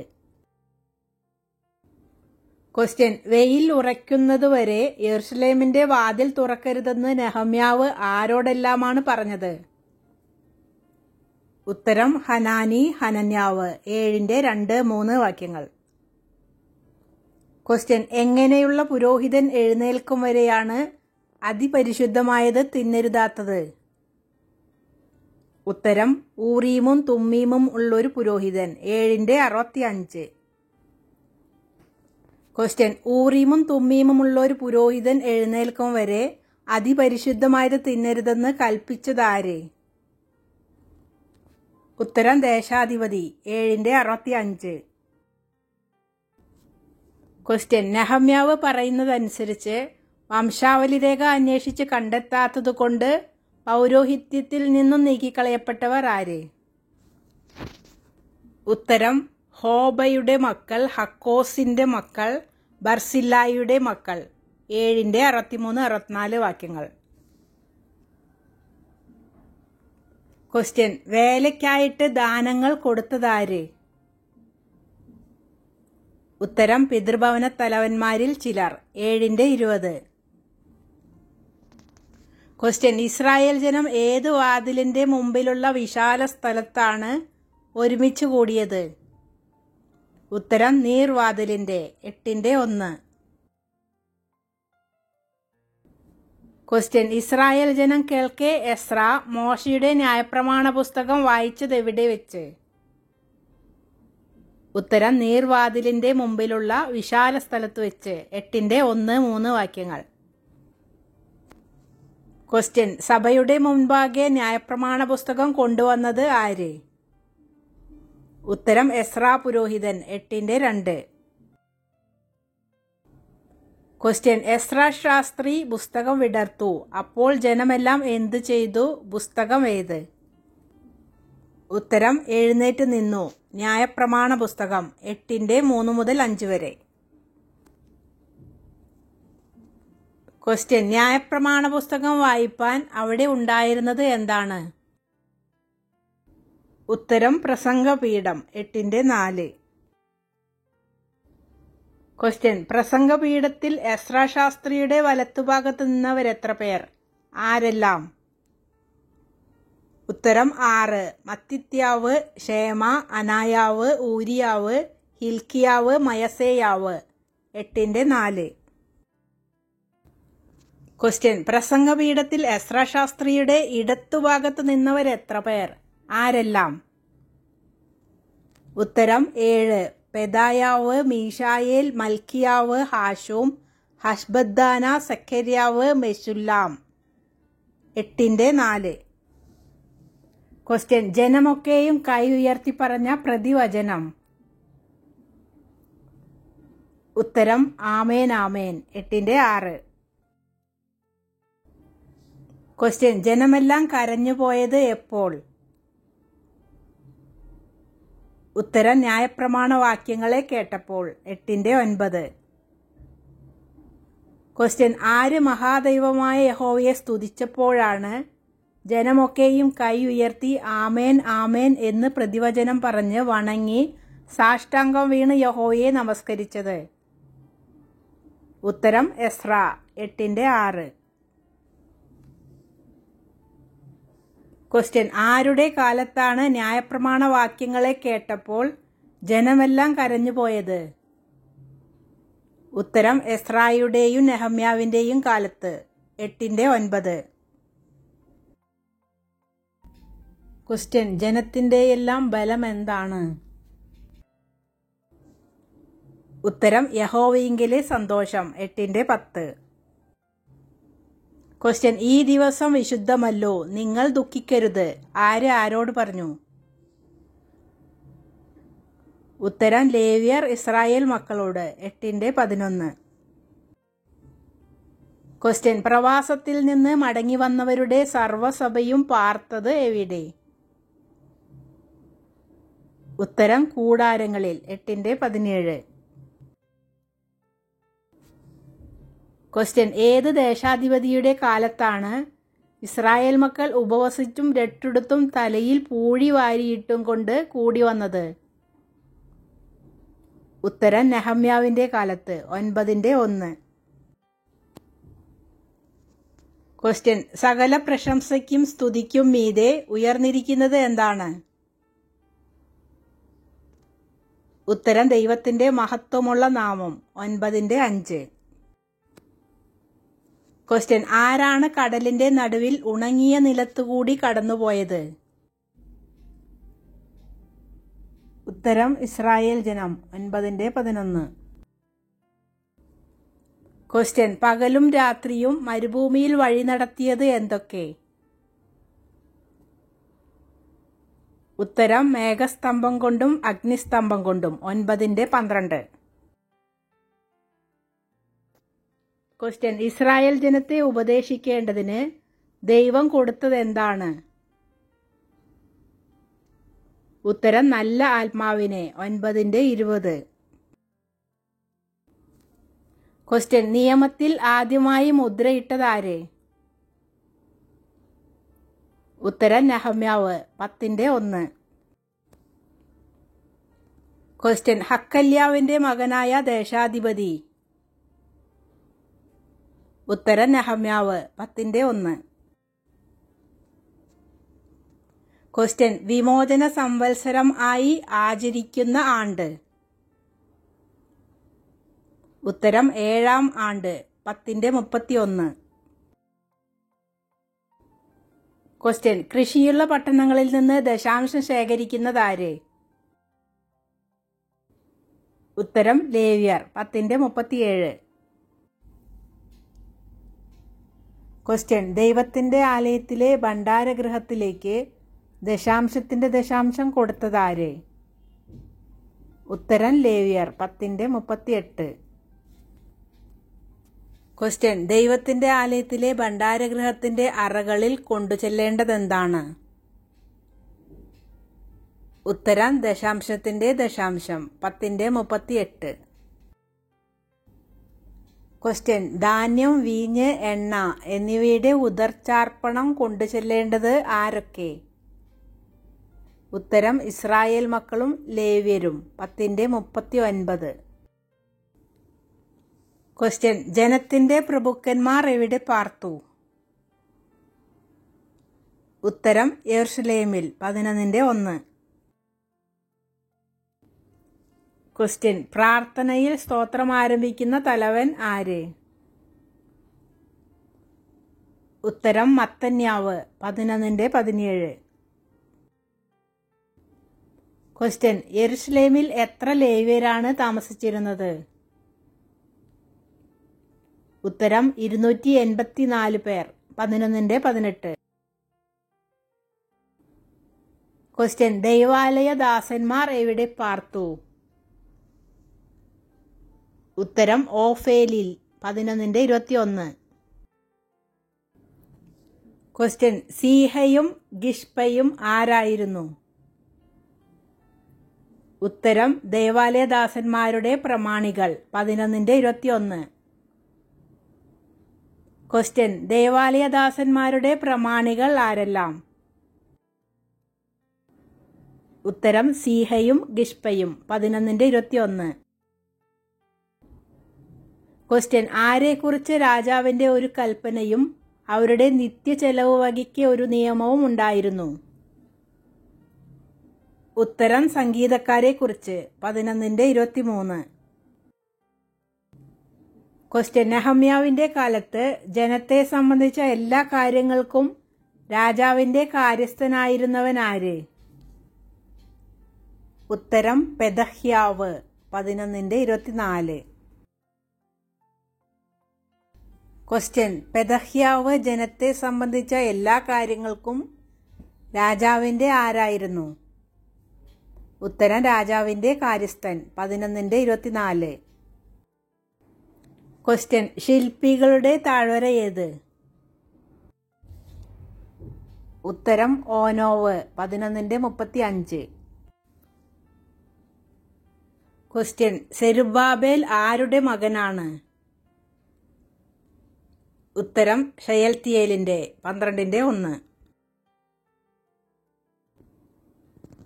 Speaker 1: ക്വസ്റ്റ്യൻ, വെയിൽ ഉറയ്ക്കുന്നതുവരെ യെരുശലേമിന്റെ വാതിൽ തുറക്കരുതെന്ന് നെഹമ്യാവ് ആരോടെല്ലാമാണ് പറഞ്ഞത്? ഉത്തരം ഹനാനി ഹനന്യാവ് 7:2-3 വാക്യങ്ങൾ. ക്വസ്റ്റ്യൻ, എങ്ങനെയുള്ള പുരോഹിതൻ എഴുന്നേൽക്കും വരെയാണ് അതിപരിശുദ്ധമായത് തിന്നരുതാത്തത്? ഉത്തരം ഊറീമും തുമ്മീമും ഉള്ളൊരു പുരോഹിതൻ 7:65. ക്വസ്റ്റ്യൻ, ഊറീമും തുമ്മീമും ഉള്ളൊരു പുരോഹിതൻ എഴുന്നേൽക്കും വരെ അതിപരിശുദ്ധമായത് തിന്നരുതെന്ന് കൽപ്പിച്ചതാര്? ഉത്തരം ദേശാധിപതി 7:65. ക്വസ്റ്റ്യൻ, നെഹമ്യാവ് പറയുന്നതനുസരിച്ച് വംശാവലി രേഖ അന്വേഷിച്ച് കണ്ടെത്താത്തതുകൊണ്ട് പൗരോഹിത്യത്തിൽ നിന്നും നീക്കിക്കളയപ്പെട്ടവർ ആര്? ഉത്തരം ഹോബയുടെ മക്കൾ, ഹക്കോസിന്റെ മക്കൾ, ബർസില്ലായുടെ മക്കൾ 7:63-64 വാക്യങ്ങൾ. ക്വസ്റ്റ്യൻ, വേലയ്ക്കായിട്ട് ദാനങ്ങൾ കൊടുത്തതാര്? ഉത്തരം പിതൃഭവന തലവന്മാരിൽ ചിലർ 7:20. ക്വസ്റ്റ്യൻ, ഇസ്രായേൽ ജനം ഏത് വാതിലിന്റെ മുമ്പിലുള്ള വിശാല സ്ഥലത്താണ് ഒരുമിച്ച് കൂടിയത്? ഉത്തരം നീർവാതിലിന്റെ 8:1. ക്വസ്റ്റ്യൻ, ഇസ്രായേൽ ജനം കേൾക്കെ എസ്രാ മോശയുടെ ന്യായപ്രമാണ പുസ്തകം വായിച്ചത് എവിടെ വെച്ച്? ഉത്തരം നീർവാതിലിന്റെ മുമ്പിലുള്ള വിശാല സ്ഥലത്ത് വെച്ച് 8:1-3 വാക്യങ്ങൾ. ക്വസ്റ്റ്യൻ, സഭയുടെ മുൻപാകെ ന്യായപ്രമാണ പുസ്തകം കൊണ്ടുവന്നത് ആര്? ഉത്തരം എസ്രാ പുരോഹിതൻ 8:2. ക്വസ്റ്റ്യൻ, എസ്രാ ശാസ്ത്രി പുസ്തകം വിടർത്തു, അപ്പോൾ ജനമെല്ലാം എന്തു ചെയ്തു? പുസ്തകം ഏത്? ഉത്തരം എഴുന്നേറ്റ് നിന്നു. ന്യായപ്രമാണ പുസ്തകം 8:3-5 വരെ. ക്വസ്റ്റ്യൻ, ന്യായപ്രമാണ പുസ്തകം വായിപ്പാൻ അവിടെ ഉണ്ടായിരുന്നത് എന്താണ്? ഉത്തരം പ്രസംഗപീഠം 8:4. ക്വസ്റ്റ്യൻ, പ്രസംഗപീഠത്തിൽ എസ്രാ ശാസ്ത്രിയുടെ വലത്തുഭാഗത്ത് നിന്നവരെത്ര പേർ? ആരെല്ലാം? ഉത്തരം 6. മത്തിത്യാവ്, ഷേമ, അനായാവ്, ഊരിയാവ്, ഹിൽക്കിയാവ്, മയസേയാവ് 8:4. ക്വസ്റ്റ്യൻ, പ്രസംഗപീഠത്തിൽ എസ്രാ ശാസ്ത്രിയുടെ ഇടത്തുഭാഗത്ത് നിന്നവരെത്ര പേർ? ആരെല്ലാം? ഉത്തരം 7. പെദായാവ്, മീഷായേൽ, മൽക്കിയാവ്, ഹാഷൂം, ഹഷ്ബദ്ദാന, സക്കരിയാവ്, മെശുല്ലാം 8:4. ക്വസ്റ്റ്യൻ, ജനമൊക്കെയും കൈ ഉയർത്തി പറഞ്ഞ പ്രതിവചനം? ഉത്തരം ആമേൻ ആമേൻ 8:6. ക്വസ്റ്റ്യൻ, ജനമെല്ലാം കരഞ്ഞുപോയത് എപ്പോൾ? ഉത്തരം ന്യായപ്രമാണ വാക്യങ്ങളെ കേട്ടപ്പോൾ 8:9. ക്വസ്റ്റ്യൻ, ആര് മഹാദൈവമായ യഹോവയെ സ്തുതിച്ചപ്പോഴാണ് ജനമൊക്കെയും കൈ ഉയർത്തി ആമേൻ ആമേൻ എന്ന് പ്രതിവചനം പറഞ്ഞ് വണങ്ങി സാഷ്ടാംഗം വീണ് യഹോവയെ നമസ്കരിച്ചത്? ഉത്തരം എസ്രാ 8:6. ക്വസ്റ്റ്യൻ, ആരുടെ കാലത്താണ് ന്യായപ്രമാണ വാക്യങ്ങളെ കേട്ടപ്പോൾ ജനമെല്ലാം കരഞ്ഞുപോയത്? ഉത്തരം എസ്രായുടെയും നെഹമ്യാവിന്റെയും കാലത്ത് 8:9. ക്വസ്റ്റ്യൻ, ജനത്തിന്റെയെല്ലാം ബലം എന്താണ്? ഉത്തരം യഹോവയിങ്കലെ സന്തോഷം 8:10. ക്വസ്റ്റ്യൻ, ഈ ദിവസം വിശുദ്ധമല്ലോ, നിങ്ങൾ ദുഃഖിക്കരുത്, ആര് ആരോട് പറഞ്ഞു? ഉത്തരം ലേവ്യർ ഇസ്രായേൽ മക്കളോട് 8:11. ക്വസ്റ്റ്യൻ, പ്രവാസത്തിൽ നിന്ന് മടങ്ങി വന്നവരുടെ സർവ്വസഭയും പാർത്തത് എവിടെ? ഉത്തരം കൂടാരങ്ങളിൽ 8:17. ക്വസ്റ്റ്യൻ, ഏത് ദേശാധിപതിയുടെ കാലത്താണ് ഇസ്രായേൽ മക്കൾ ഉപവസിച്ചും രട്ടെടുത്തും തലയിൽ പൂഴി വാരിയിട്ടും കൊണ്ട് കൂടി വന്നത്? ഉത്തരം നെഹമ്യാവിൻ്റെ കാലത്ത്. 9:1. ക്വസ്റ്റ്യൻ: സകല പ്രശംസയ്ക്കും സ്തുതിക്കും മീതെ ഉയർന്നിരിക്കുന്നത് എന്താണ്? ഉത്തരം ദൈവത്തിൻ്റെ മഹത്വമുള്ള നാമം. 9:5. ക്വസ്റ്റ്യൻ: ആരാണ് കടലിന്റെ നടുവിൽ ഉണങ്ങിയ നിലത്തുകൂടി കടന്നുപോയത്? ഉത്തരം ഇസ്രായേൽ ജനം. 9:11. ക്വസ്റ്റ്യൻ: പകലും രാത്രിയും മരുഭൂമിയിൽ വഴി നടത്തിയത് എന്തൊക്കെ? ഉത്തരം മേഘസ്തംഭം കൊണ്ടും അഗ്നിസ്തംഭം കൊണ്ടും. 9:12. ക്വസ്റ്റ്യൻ: ഇസ്രായേൽ ജനത്തെ ഉപദേശിക്കേണ്ടതിന് ദൈവം കൊടുത്തത് എന്താണ്? ഉത്തരം നല്ല ആത്മാവിനെ. 9:20. ക്വസ്റ്റ്യൻ: നിയമത്തിൽ ആദ്യമായി മുദ്രയിട്ടതാര്? ഉത്തരം നെഹമ്യാവ്. 10:1. ക്വസ്റ്റ്യൻ: ഹക്കല്യാവിന്റെ മകനായ ദേശാധിപതി? ഉത്തരം നെഹമ്യാവ്. 10:1. ക്വസ്റ്റ്യൻ: വിമോചന സംവത്സരം ആയി ആചരിക്കുന്ന ആണ്ട്? ഉത്തരം 7-ാം ആണ്ട്. 10:31. ക്വസ്റ്റ്യൻ: കൃഷിയുള്ള പട്ടണങ്ങളിൽ നിന്ന് ദശാംശം ശേഖരിക്കുന്നതാര്? ഉത്തരം ലേവ്യർ. 10:37. ക്വസ്റ്റ്യൻ: ദൈവത്തിന്റെ ആലയത്തിലെ ഭണ്ഡാരഗൃഹത്തിലേക്ക് ദശാംശത്തിന്റെ ദശാംശം കൊടുത്തതാര്? ഉത്തരം ലേവ്യർ. 10:38. ക്വസ്റ്റ്യൻ: ദൈവത്തിന്റെ ആലയത്തിലെ ഭണ്ഡാരഗൃഹത്തിന്റെ അറകളിൽ കൊണ്ടുചെല്ലേണ്ടതെന്താണ്? ഉത്തരം ദശാംശത്തിന്റെ ദശാംശം. 10:38. ക്വസ്റ്റ്യൻ: ധാന്യം, വീഞ്ഞ്, എണ്ണ എന്നിവയുടെ ഉദർച്ചാർപ്പണം കൊണ്ടുചെല്ലേണ്ടത് ആരൊക്കെ? ഉത്തരം ഇസ്രായേൽ മക്കളും ലേവ്യരും. 10:39. ക്വസ്റ്റ്യൻ: ജനത്തിന്റെ പ്രഭുക്കന്മാർ എവിടെ പാർത്തു? ഉത്തരം യെരുശലേമിൽ. 11:1. ക്വസ്റ്റ്യൻ: പ്രാർത്ഥനയിൽ സ്തോത്രം ആരംഭിക്കുന്ന തലവൻ ആര്? ഉത്തരം മത്തന്യാവ്. 11:17. ക്വസ്റ്റ്യൻ: യെരുശലേമിൽ എത്ര ലേവ്യരാണ് താമസിച്ചിരുന്നത്? ഉത്തരം 284 പേർ. 11:18. ക്വസ്റ്റ്യൻ: ദൈവാലയ ദാസന്മാർ എവിടെ പാർത്തു? ഉത്തരം ഓഫേലിൽ. 11:21. ക്വസ്റ്റ്യൻ: സീഹയും ഗിഷ്പയും ആരായിരുന്നു? ഉത്തരം ദേവാലയദാസന്മാരുടെ പ്രമാണികൾ. 11:21. ക്വസ്റ്റ്യൻ: ദേവാലയദാസന്മാരുടെ പ്രമാണികൾ ആരെല്ലാം? ഉത്തരം സീഹയും ഗിഷ്പയും. 11:21. ക്വസ്റ്റ്യൻ: ആരെക്കുറിച്ച് രാജാവിന്റെ ഒരു കൽപ്പനയും അവരുടെ നിത്യചെലവ് വകയ്ക്ക് ഒരു നിയമവും ഉണ്ടായിരുന്നു? ഉത്തരം സംഗീതക്കാരെ കുറിച്ച്. 11:23. ക്വസ്റ്റ്യൻ: നെഹമ്യാവിന്റെ കാലത്ത് ജനത്തെ സംബന്ധിച്ച എല്ലാ കാര്യങ്ങൾക്കും രാജാവിന്റെ കാര്യസ്ഥനായിരുന്നവൻ ആര്? ഉത്തരം പെദഹ്യാവ്. 11:24. ക്വസ്റ്റ്യൻ: പെദഹ്യാവ് ജനത്തെ സംബന്ധിച്ച എല്ലാ കാര്യങ്ങൾക്കും രാജാവിന്റെ ആരായിരുന്നു? ഉത്തരം രാജാവിന്റെ കാര്യസ്ഥൻ. 11:24. ക്വസ്റ്റ്യൻ: ശില്പികളുടെ താഴ്വര ഏത്? ഉത്തരം ഓനോവ്. 11:35. ക്വസ്റ്റ്യൻ: സെരുബ്ബാബേൽ ആരുടെ മകനാണ്? ഉത്തരം ഷയൽത്തിയേലിൻ്റെ 12:1.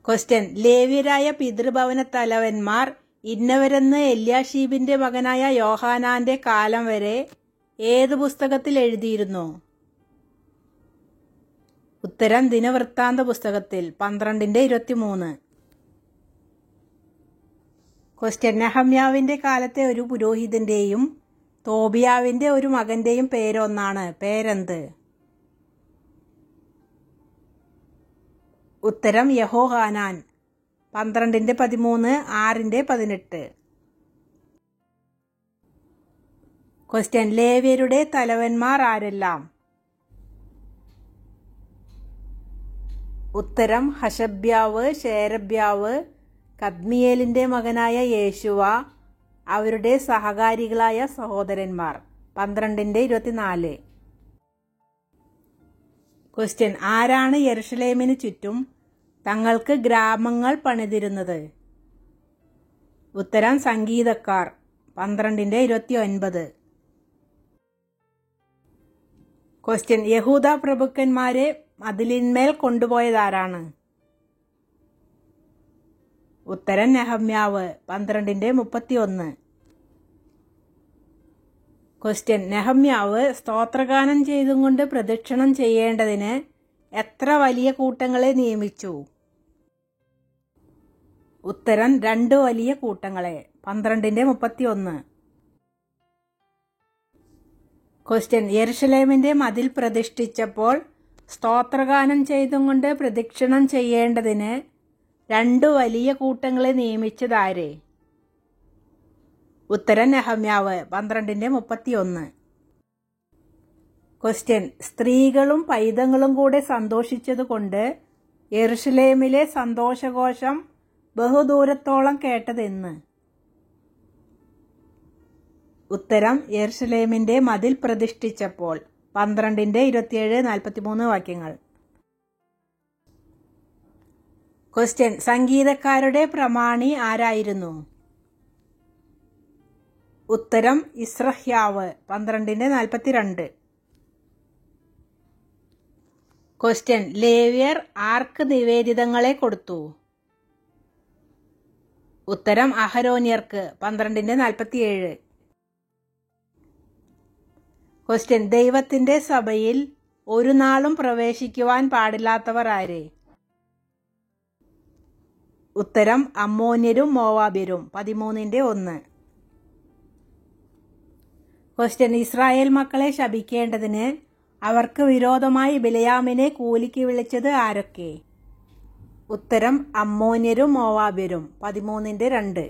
Speaker 1: ക്വസ്റ്റ്യൻ, ലേവ്യരായ പിതൃഭവന തലവന്മാർ ഇന്നവരെന്ന് എല്യാഷീബിന്റെ മകനായ യോഹാനാന്റെ കാലം വരെ ഏത് പുസ്തകത്തിൽ എഴുതിയിരുന്നു? ഉത്തരം ദിനവൃത്താന്ത പുസ്തകത്തിൽ 12:23. ക്വസ്റ്റ്യൻ, നെഹമ്യാവിന്റെ കാലത്തെ ഒരു പുരോഹിതന്റെയും തോബിയാവിന്റെ ഒരു മകന്റെയും പേരൊന്നാണ്. പേരെന്ത്? ഉത്തരം യഹോഹാനാൻ. 12:13, 6:18. ക്വസ്റ്റ്യൻ, ലേവ്യരുടെ തലവന്മാർ ആരെല്ലാം? ഉത്തരം ഹശബ്യാവ്, ശേരബ്യാവ്, കദ്മിയേലിന്റെ മകനായ യേശുവ, അവരുടെ സഹകാരികളായ സഹോദരന്മാർ. 12:24. ക്വസ്റ്റ്യൻ, ആരാണ് യെരുശലേമിന് ചുറ്റും തങ്ങൾക്ക് ഗ്രാമങ്ങൾ പണിതിരുന്നത്? ഉത്തരം സംഗീതക്കാർ. 12:29. ക്വസ്റ്റ്യൻ, യഹൂദ പ്രഭുക്കന്മാരെ മതിലിന്മേൽ കൊണ്ടുപോയതാരാണ്? ഉത്തരം നെഹമ്യാവ്. 12:31. ക്വസ്റ്റ്യൻ, നെഹമ്യാവ് സ്തോത്രഗാനം ചെയ്തുകൊണ്ട് പ്രദക്ഷിണം ചെയ്യേണ്ടതിന് എത്ര വലിയ കൂട്ടങ്ങളെ നിയമിച്ചു? ഉത്തരം 2 വലിയ കൂട്ടങ്ങളെ. 12:31. ക്വസ്റ്റ്യൻ, യെരുശലേമിന്റെ മതിൽ പ്രതിഷ്ഠിച്ചപ്പോൾ സ്തോത്രഗാനം ചെയ്തുകൊണ്ട് പ്രദക്ഷിണം ചെയ്യേണ്ടതിന് 2 വലിയ കൂട്ടങ്ങളെ നിയമിച്ചതാരെ? ഉത്തരം നെഹമ്യാവ്. 12:31. ക്വസ്റ്റ്യൻ, സ്ത്രീകളും പൈതങ്ങളും കൂടെ സന്തോഷിച്ചതുകൊണ്ട് യെരുശലേമിലെ സന്തോഷഘോഷം ബഹുദൂരത്തോളം കേട്ടതെന്ന്? ഉത്തരം യെരുശലേമിന്റെ മതിൽ പ്രതിഷ്ഠിച്ചപ്പോൾ. 12:27-43 വാക്യങ്ങൾ. ക്വസ്റ്റ്യൻ, സംഗീതക്കാരുടെ പ്രമാണി ആരായിരുന്നു? ഉത്തരം ഇസ്രഹ്യാവ്. 12:42. ക്വസ്റ്റ്യൻ, ലേവ്യർ ആർക്ക് നിവേദിതങ്ങളെ കൊടുത്തു? ഉത്തരം അഹരോന്യർക്ക്. 12:47. ക്വസ്റ്റ്യൻ, ദൈവത്തിന്റെ സഭയിൽ ഒരു നാളും പ്രവേശിക്കുവാൻ പാടില്ലാത്തവർ ആര്? ഉത്തരം അമ്മോന്യരും മോവാബ്യരും. 13:1. ക്വസ്റ്റ്യൻ, ഇസ്രായേൽ മക്കളെ ശപിക്കേണ്ടതിന് അവർക്ക് വിരോധമായി ബിലയാമിനെ കൂലിക്ക് വിളിച്ചത് ആരൊക്കെ? ഉത്തരം അമ്മോന്യരും മോവാബ്യരും. 13:2.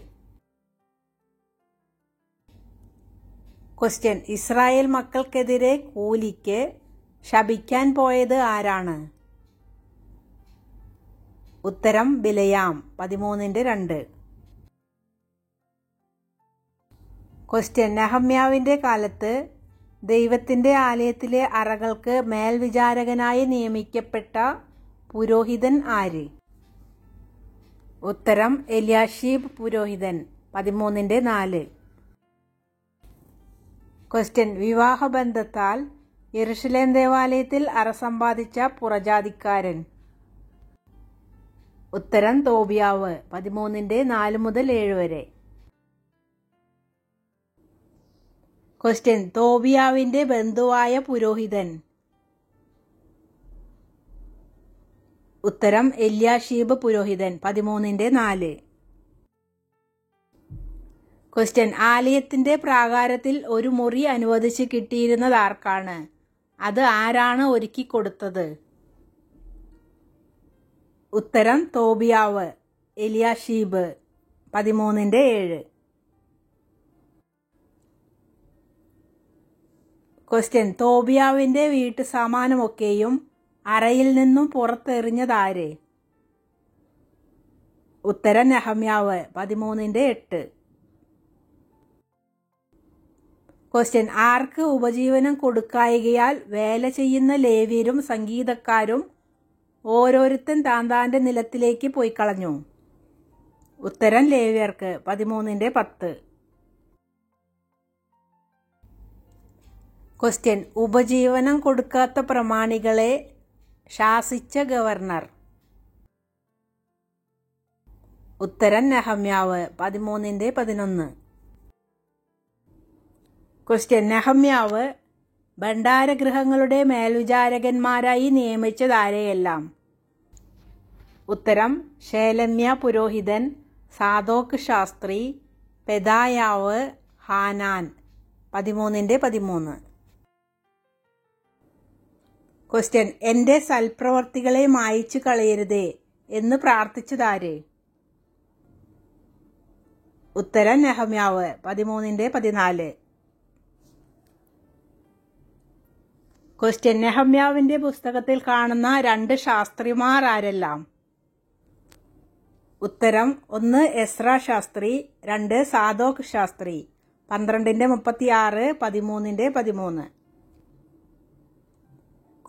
Speaker 1: ക്വസ്റ്റ്യൻ, ഇസ്രായേൽ മക്കൾക്കെതിരെ കൂലിക്ക് ശപിക്കാൻ പോയത് ആരാണ്? ഉത്തരം ബിലയാം. 13:2. ക്വസ്റ്റ്യൻ, നെഹമ്യാവിന്റെ കാലത്ത് ദൈവത്തിന്റെ ആലയത്തിലെ അറകൾക്ക് മേൽവിചാരകനായി നിയമിക്കപ്പെട്ട പുരോഹിതൻ ആര്? ഉത്തരം എല്യാഷീബ് പുരോഹിതൻ. 13:4. ക്വസ്റ്റ്യൻ, വിവാഹബന്ധത്താൽ യെരുശലേം ദേവാലയത്തിൽ അറ സമ്പാദിച്ച പുറജാതിക്കാരൻ? ഉത്തരം തോബിയാവ്. 13:4-7 ക്വസ്റ്റ്യൻ, തോബിയാവിന്റെ ബന്ധുവായ പുരോഹിതൻ? ഉത്തരം എല്യാഷീബ് പുരോഹിതൻ. 13:4. ക്വസ്റ്റ്യൻ, ആലയത്തിന്റെ പ്രാകാരത്തിൽ ഒരു മുറി അനുവദിച്ച് കിട്ടിയിരുന്നത് ആർക്കാണ്? അത് ആരാണ് ഒരുക്കി കൊടുത്തത്? ഉത്തരം തോബിയാവ്. എല്യാഷീബ്. 13:7. ക്വസ്റ്റ്യൻ, തോബിയാവിന്റെ വീട്ടു സാമാനമൊക്കെയും അറയിൽ നിന്നും പുറത്തെറിഞ്ഞതാര്? ഉത്തരം നെഹമ്യാവ്. 13:8. ക്വസ്റ്റ്യൻ, ആർക്ക് ഉപജീവനം കൊടുക്കായികയാൽ വേല ചെയ്യുന്ന ലേവ്യരും സംഗീതക്കാരും ഓരോരുത്തൻ താന്താന്റെ നിലത്തിലേക്ക് പോയി കളഞ്ഞു? ഉത്തരം ലേവ്യർക്ക്. 13:10. ക്വസ്റ്റ്യൻ ഉപജീവനം കൊടുക്കാത്ത പ്രമാണികളെ ശാസിച്ച ഗവർണർ. ഉത്തരം നെഹമ്യാവ് 13:11. ക്വസ്റ്റ്യൻ നെഹമ്യാവ് ഭണ്ഡാരഗൃഹങ്ങളുടെ മേൽവിചാരകന്മാരായി നിയമിച്ചതാരെയെല്ലാം? ഉത്തരം ശേലെമ്യ പുരോഹിതൻ, സാദോക്ക് ശാസ്ത്രി, പെദായാവ്, ഹാനാൻ. 13:13. ക്വസ്റ്റ്യൻ എൻ്റെ സൽപ്രവർത്തികളെ മായിച്ചു കളയരുതേ എന്ന് പ്രാർത്ഥിച്ചതാര്? ഉത്തരം നെഹമ്യാവ് 13:14. ക്വസ്റ്റ്യൻ നെഹമ്യാവിന്റെ പുസ്തകത്തിൽ കാണുന്ന 2 ശാസ്ത്രിമാർ ആരെല്ലാം? ഉത്തരം 1 എസ്ര ശാസ്ത്രി, 2 സാദോക്ക് ശാസ്ത്രി. 12:36, 13:13.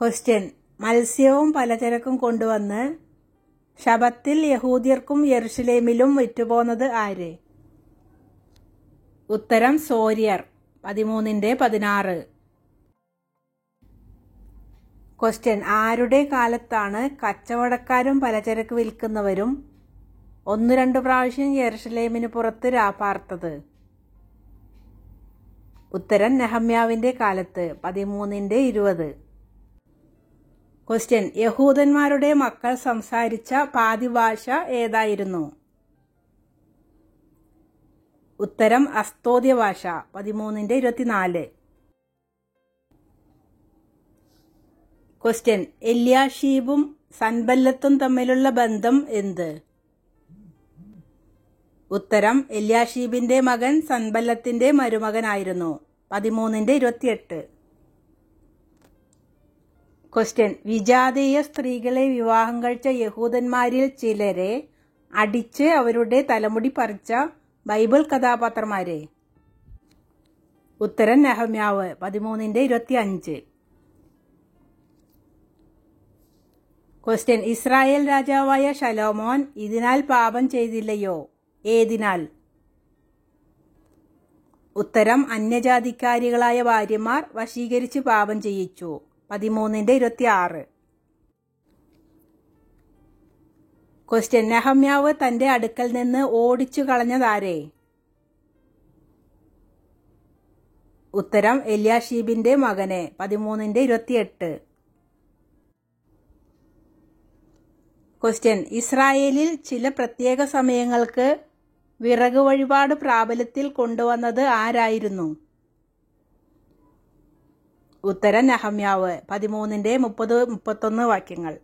Speaker 1: ക്വസ്റ്റ്യൻ മത്സ്യവും പലചരക്കും കൊണ്ടുവന്ന് ശബത്തിൽ യഹൂദ്യർക്കും യെരുശലേമിലും വിറ്റുപോന്നത് ആര്? ഉത്തരം സോര്യർ. 13:16. ക്വസ്റ്റ്യൻ ആരുടെ കാലത്താണ് കച്ചവടക്കാരും പലചരക്ക് വിൽക്കുന്നവരും 1-2 പ്രാവശ്യം യെരുശലേമിന് പുറത്ത് രാപാർത്തത്? ഉത്തരം നെഹമ്യാവിന്റെ കാലത്ത്. 13:20. ക്വസ്റ്റ്യൻ യഹൂദന്മാരുടെ മക്കൾ സംസാരിച്ച പാതിഭാഷ ഏതായിരുന്നു? ഉത്തരം അസ്തോദ്യ ഭാഷ. 13:24. ക്വസ്റ്റ്യൻ എല്യാഷീബും സൻബല്ലത്തും തമ്മിലുള്ള ബന്ധം എന്ത്? ഉത്തരം എല്യാഷീബിന്റെ മകൻ സൻബല്ലത്തിന്റെ മരുമകനായിരുന്നു. 13:28. ക്വസ്റ്റ്യൻ വിജാതീയ സ്ത്രീകളെ വിവാഹം കഴിച്ച യഹൂദന്മാരിൽ ചിലരെ അടിച്ച് അവരുടെ തലമുടി പറിച്ച ബൈബിൾ കഥാപാത്രമാരെ? ഉത്തരം നെഹമ്യാവ്. 13:25. ക്വസ്റ്റ്യൻ ഇസ്രായേൽ രാജാവായ ശലോമോൻ ഇതിനാൽ പാപം ചെയ്തില്ലയോ? ഏതിനാൽ? ഉത്തരം അന്യജാതിക്കാരികളായ ഭാര്യമാർ വശീകരിച്ച് പാപം ചെയ്യിച്ചു. 13:26. ക്വസ്റ്റ്യൻ നെഹമ്യാവ് തന്റെ അടുക്കൽ നിന്ന് ഓടിച്ചു കളഞ്ഞതാരെ? ഉത്തരം എല്യാഷീബിന്റെ മകനെ. 13:28. ക്വസ്റ്റ്യൻ ഇസ്രായേലിൽ ചില പ്രത്യേക സമയങ്ങൾക്ക് വിറക് വഴിപാട് പ്രാബല്യത്തിൽ കൊണ്ടുവന്നത് ആരായിരുന്നു? ഉത്തരം നെഹമ്യാവ്. 13:30-31 വാക്യങ്ങൾ.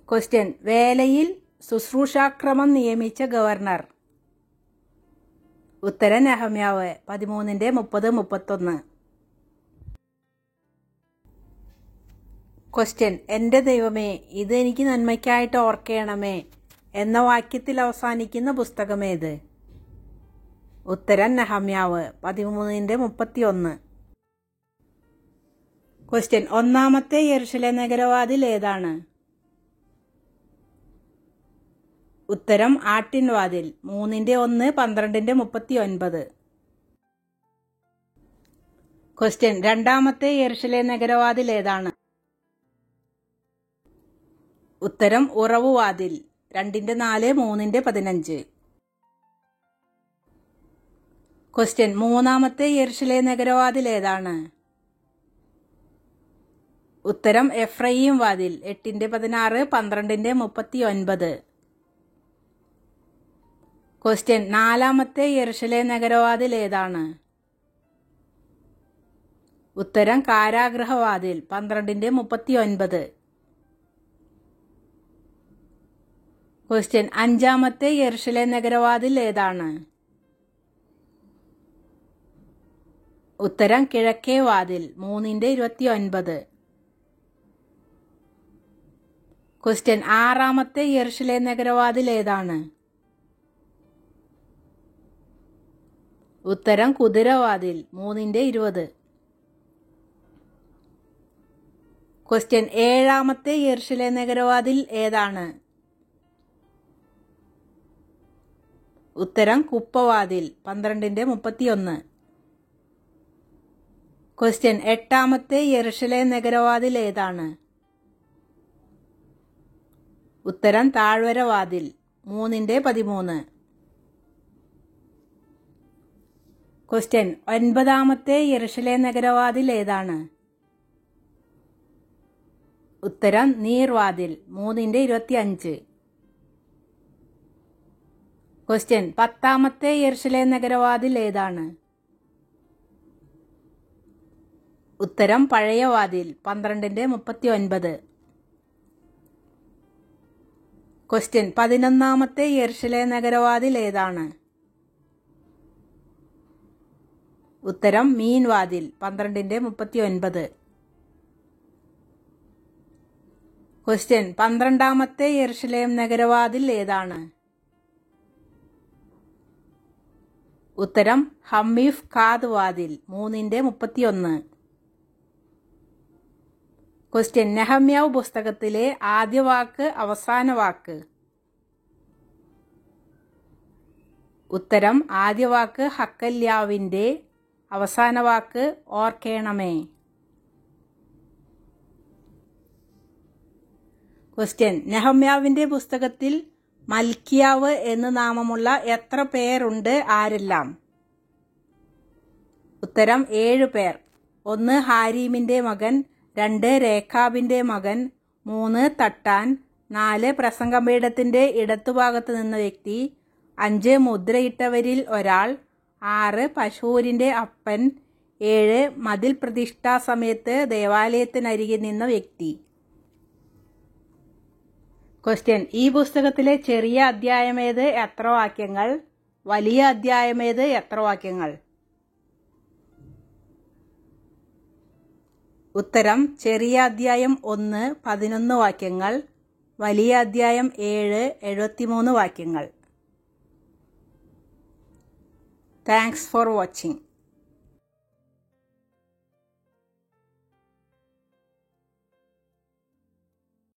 Speaker 1: ക്വസ്റ്റ്യൻ വേലയിൽ ശുശ്രൂഷാക്രമം നിയമിച്ച ഗവർണർ? ഉത്തരം നെഹമ്യാവ്. 13:30-31. ക്വസ്റ്റ്യൻ എൻ്റെ ദൈവമേ ഇത് എനിക്ക് നന്മയ്ക്കായിട്ട് ഓർക്കണമേ എന്ന വാക്യത്തിൽ അവസാനിക്കുന്ന പുസ്തകമേത്? ഉത്തരം നെഹമ്യാവ്. 13:31. ക്വസ്റ്റ്യൻ ഒന്നാമത്തെ യെരുശലേം നഗരവാതിൽ ഏതാണ്? ഉത്തരം ആട്ടിൻ വാതിൽ. 3:1, 12:39. ക്വസ്റ്റ്യൻ രണ്ടാമത്തെ യെരുശലേം നഗരവാതിൽ ഏതാണ്? ഉത്തരം ഉറവുവാതിൽ. 2:4, 3:15. ക്വസ്റ്റ്യൻ മൂന്നാമത്തെ യെരുശലേം നഗരവാതിൽ ഏതാണ്? ഉത്തരം എഫ്രയീം വാതിൽ. 8:16, 12:39. ക്വസ്റ്റ്യൻ നാലാമത്തെ യെരുശലേം നഗരവാതിൽ ഏതാണ്? ഉത്തരം കാരാഗൃഹവാതിൽ. 12:39. ക്വസ്റ്റ്യൻ അഞ്ചാമത്തെ യെരുശലേം നഗരവാതിൽ ഏതാണ്? ഉത്തരം കിഴക്കേ വാതിൽ. 3:29. ക്വസ്റ്റ്യൻ ആറാമത്തെ യെരുശലേം നഗരവാതിൽ ഏതാണ്? ഉത്തരം കുതിരവാതിൽ. 3:20. ക്വസ്റ്റ്യൻ ഏഴാമത്തെ യെരുശലേം നഗരവാതിൽ ഏതാണ്? ഉത്തരം കുപ്പവാതിൽ. 12:31. ക്വസ്റ്റ്യൻ എട്ടാമത്തെ യെരുശലേം നഗരവാതിൽ ഏതാണ്? ഉത്തരം താഴ്വര വാതിൽ 3:13. ക്വസ്റ്റ്യൻ ഒൻപതാമത്തെ യെരുശലേം നഗരവാതിൽ ഏതാണ്? ഉത്തരം നീർവാതിൽ 3:25. ക്വസ്റ്റ്യൻ പത്താമത്തെ യെരുശലേം നഗരവാതിൽ ഏതാണ്? ഉത്തരം പഴയ വാതിൽ 12:39. ക്വസ്റ്റ്യൻ 11ാമത്തെ യെരുശലേം നഗരവാതിൽ ഏതാണ്? ഉത്തരം മീൻവാതിൽ 12:39. ക്വസ്റ്റ്യൻ 12ാമത്തെ യെരുശലേം നഗരവാതിൽ ഏതാണ്? ഉത്തരം ഹമ്മീഫ് ഖാദ് വാതിൽ 3:31. ക്വസ്റ്റ്യൻ നെഹമ്യാവ് പുസ്തകത്തിലെ ആദ്യ വാക്ക് അവസാന വാക്ക്? ഉത്തരം ആദ്യ വാക്ക് ഹക്കല്യാവിൻ്റെ, അവസാന വാക്ക് ഓർക്കേണമേ. ക്വസ്റ്റ്യൻ നെഹമ്യാവിൻ്റെ പുസ്തകത്തിൽ മൽക്കിയാവ് എന്ന് നാമമുള്ള എത്ര പേരുണ്ട്? ആരെല്ലാം? ഉത്തരം 7 പേർ. 1 ഹാരീമിൻ്റെ മകൻ, 2 രേഖാബിൻ്റെ മകൻ, 3 തട്ടാൻ, 4 പ്രസംഗപീഠത്തിൻ്റെ ഇടത്തുഭാഗത്ത് നിന്ന വ്യക്തി, 5 മുദ്രയിട്ടവരിൽ ഒരാൾ, 6 പശൂരിൻ്റെ അപ്പൻ, 7 മതിൽ പ്രതിഷ്ഠാ സമയത്ത് ദേവാലയത്തിനരികെ നിന്ന വ്യക്തി. ക്വസ്റ്റ്യൻ ഈ പുസ്തകത്തിലെ ചെറിയ അധ്യായമേത്? എത്ര വാക്യങ്ങൾ? വലിയ അധ്യായമേത്? എത്ര വാക്യങ്ങൾ? ഉത്തരം ചെറിയ അധ്യായം 1 11 വാക്യങ്ങൾ, വലിയ അധ്യായം 7 73 വാക്യങ്ങൾ. Thanks for watching.